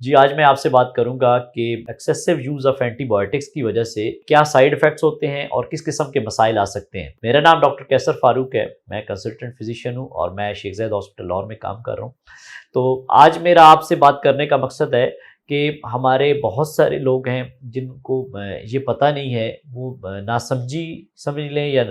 जी, आज मैं आपसे बात करूँगा कि एक्सेसिव यूज़ ऑफ एंटीबायोटिक्स की वजह से क्या साइड इफ़ेक्ट्स होते हैं और किस किस्म के मसाइल आ सकते हैं। मेरा नाम डॉक्टर कैसर फ़ारूक है, मैं कंसल्टेंट फ़िज़िशियन हूँ और मैं शेख ज़ायद हॉस्पिटल लाहौर में काम कर रहा हूँ। तो आज मेरा आपसे बात करने का मकसद है कि हमारे बहुत सारे लोग हैं जिनको ये पता नहीं है, वो नासमझी समझ लें या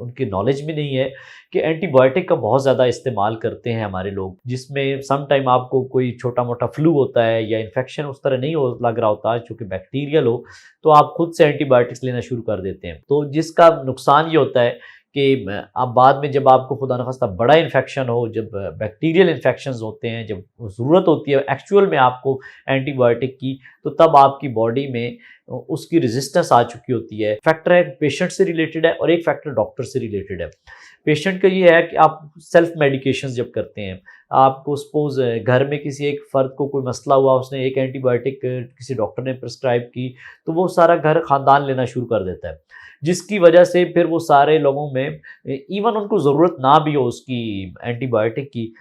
उनकी नॉलेज में नहीं है कि एंटीबायोटिक का बहुत ज़्यादा इस्तेमाल करते हैं हमारे लोग, जिसमें सम टाइम आपको कोई छोटा-मोटा फ्लू होता है या इन्फेक्शन उस तरह नहीं हो लग रहा होता, चूँकि बैक्टीरियल हो, तो आप खुद से एंटीबायोटिक्स लेना शुरू कर देते हैं। तो जिसका नुकसान ये होता है कि अब बाद में जब आपको खुदा न ख़ास्ता बड़ा इन्फेक्शन हो, जब बैक्टीरियल इन्फेक्शंस होते हैं, जब ज़रूरत होती है एक्चुअल में आपको एंटीबायोटिक की, तो तब आपकी बॉडी में उसकी रेजिस्टेंस आ चुकी होती है। फैक्टर है पेशेंट से रिलेटेड है और एक फैक्टर डॉक्टर से रिलेटेड है। पेशेंट का ये है कि आप सेल्फ मेडिकेशंस जब करते हैं, आपको सपोज़ घर में किसी एक फ़र्द को कोई मसला हुआ, उसने एक एंटीबायोटिक किसी डॉक्टर ने प्रिस्क्राइब की, तो वो सारा घर ख़ानदान लेना शुरू कर देता है। जिसकी वजह से फिर वो सारे लोगों में इवन उनको ज़रूरत ना भी हो उसकी एंटीबायोटिक की,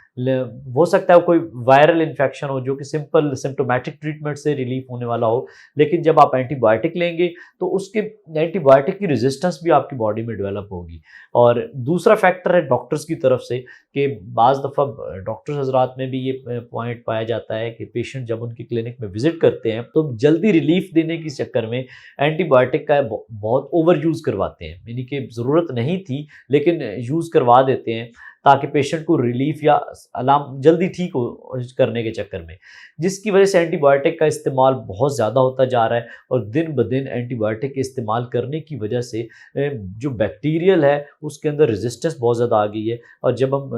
हो सकता है कोई वायरल इन्फेक्शन हो जो कि सिंपल सिम्टोमेटिक ट्रीटमेंट से रिलीफ होने वाला हो, लेकिन जब आप एंटीबायोटिक लेंगे तो उसके एंटीबायोटिक की रेजिस्टेंस भी आपकी बॉडी में डेवलप होगी। और दूसरा फैक्टर है डॉक्टर्स की तरफ से कि बाज़ दफ़ा डॉक्टर्स हज़रात में भी ये पॉइंट पाया जाता है कि पेशेंट जब उनकी क्लिनिक में विज़िट करते हैं तो जल्दी रिलीफ देने के चक्कर में एंटीबायोटिक का बहुत ओवर यूज़ करवाते हैं, यानी कि ज़रूरत नहीं थी लेकिन यूज़ करवा देते हैं ताकि पेशेंट को रिलीफ या अलार्म जल्दी ठीक हो करने के चक्कर में, जिसकी वजह से एंटीबायोटिक का इस्तेमाल बहुत ज़्यादा होता जा रहा है। और दिन ब दिन एंटीबायोटिक के इस्तेमाल करने की वजह से जो बैक्टीरियल है उसके अंदर रेजिस्टेंस बहुत ज़्यादा आ गई है। और जब हम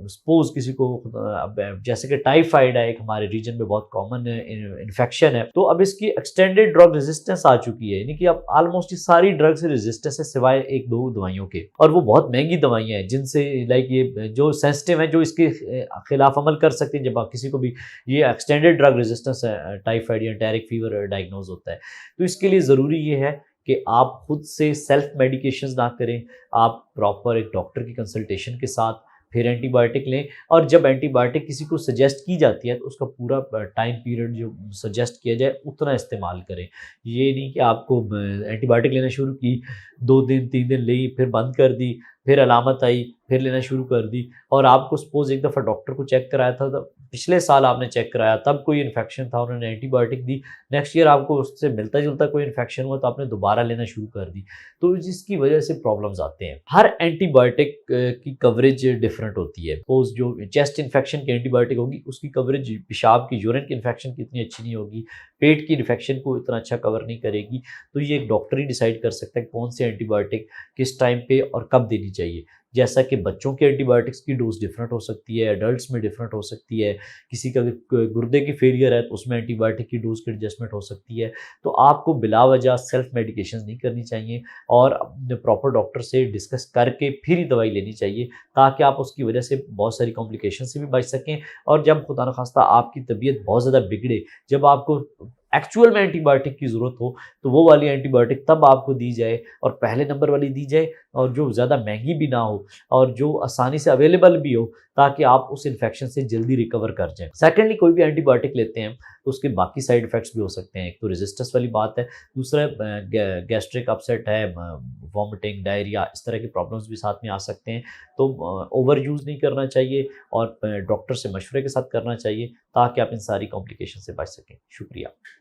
सपोज़ किसी को जैसे कि टाइफाइड है, एक हमारे रीजन में बहुत कॉमन इन्फेक्शन है, तो अब इसकी एक्सटेंडेड ड्रग रेजिस्टेंस आ चुकी है, यानी कि अब ऑलमोस्ट ये सारी ड्रग से रेजिस्टेंस है सिवाय 1-2 दवाइयों के, और वो बहुत महंगी दवाइयाँ हैं जिनसे लाइक ये जो सेंसिटिव है, जो इसके खिलाफ अमल कर सकती हैं जब आप किसी को भी ये एक्सटेंडेड ड्रग रेजिस्टेंस टाइफाइड या एंटेरिक फीवर डायग्नोज होता है। तो इसके लिए ज़रूरी ये है कि आप खुद से सेल्फ मेडिकेशंस ना करें, आप प्रॉपर एक डॉक्टर की कंसल्टेशन के साथ फिर एंटीबायोटिक लें। और जब एंटीबायोटिक किसी को सजेस्ट की जाती है तो उसका पूरा टाइम पीरियड जो सजेस्ट किया जाए उतना इस्तेमाल करें। ये नहीं कि आपको एंटीबायोटिक लेना शुरू की, 2 दिन 3 दिन ली, फिर बंद कर दी, फिर अलामत आई, फिर लेना शुरू कर दी, और आपको सपोज़ एक दफ़ा डॉक्टर को चेक कराया था, तब पिछले साल आपने चेक कराया, तब कोई इन्फेक्शन था, उन्होंने एंटीबायोटिक दी, नेक्स्ट ईयर आपको उससे मिलता-जुलता कोई इन्फेक्शन हुआ तो आपने दोबारा लेना शुरू कर दी। तो जिसकी वजह से प्रॉब्लम्स आते हैं। हर एंटीबायोटिक की कवरेज डिफरेंट होती है। सपोज़ जो चेस्ट इन्फेक्शन की एंटीबायोटिक होगी, उसकी कवरेज पेशाब की, यूरिन की इन्फेक्शन की इतनी अच्छी नहीं होगी, पेट की इन्फेक्शन को इतना अच्छा कवर नहीं करेगी। तो ये एक डॉक्टर ही डिसाइड कर सकता है कौन सी एंटीबायोटिक किस टाइम पे और कब देनी चाहिए। जैसा कि बच्चों के एंटीबायोटिक्स की डोज़ डिफरेंट हो सकती है, एडल्ट्स में डिफरेंट हो सकती है, किसी का गुर्दे की फेलियर है तो उसमें एंटीबायोटिक की डोज़ की एडजस्टमेंट हो सकती है। तो आपको बिलावजह सेल्फ मेडिकेशन नहीं करनी चाहिए और अपने प्रॉपर डॉक्टर से डिस्कस करके फिर ही दवाई लेनी चाहिए, ताकि आप उसकी वजह से बहुत सारी कॉम्प्लिकेशन से भी बच सकें। और जब खुदा न खास्ता आपकी तबीयत बहुत ज़्यादा बिगड़े, जब आपको एक्चुअल में एंटीबायोटिक की ज़रूरत हो, तो वो वाली एंटीबायोटिक तब आपको दी जाए और पहले नंबर वाली दी जाए, और जो ज़्यादा महंगी भी ना हो और जो आसानी से अवेलेबल भी हो, ताकि आप उस इन्फेक्शन से जल्दी रिकवर कर जाएँ। सेकेंडली, कोई भी एंटीबायोटिक लेते हैं तो उसके बाकी साइड इफ़ेक्ट्स भी हो सकते हैं। एक तो रेजिस्टेंस वाली बात है, दूसरा गैस्ट्रिक अपसेट है, वॉमिटिंग, डायरिया, इस तरह की प्रॉब्लम्स भी साथ में आ सकते हैं। तो ओवर यूज़ नहीं करना चाहिए और डॉक्टर से मशवरे के साथ करना चाहिए, ताकि आप इन सारी कॉम्प्लिकेशन से बच सकें। शुक्रिया।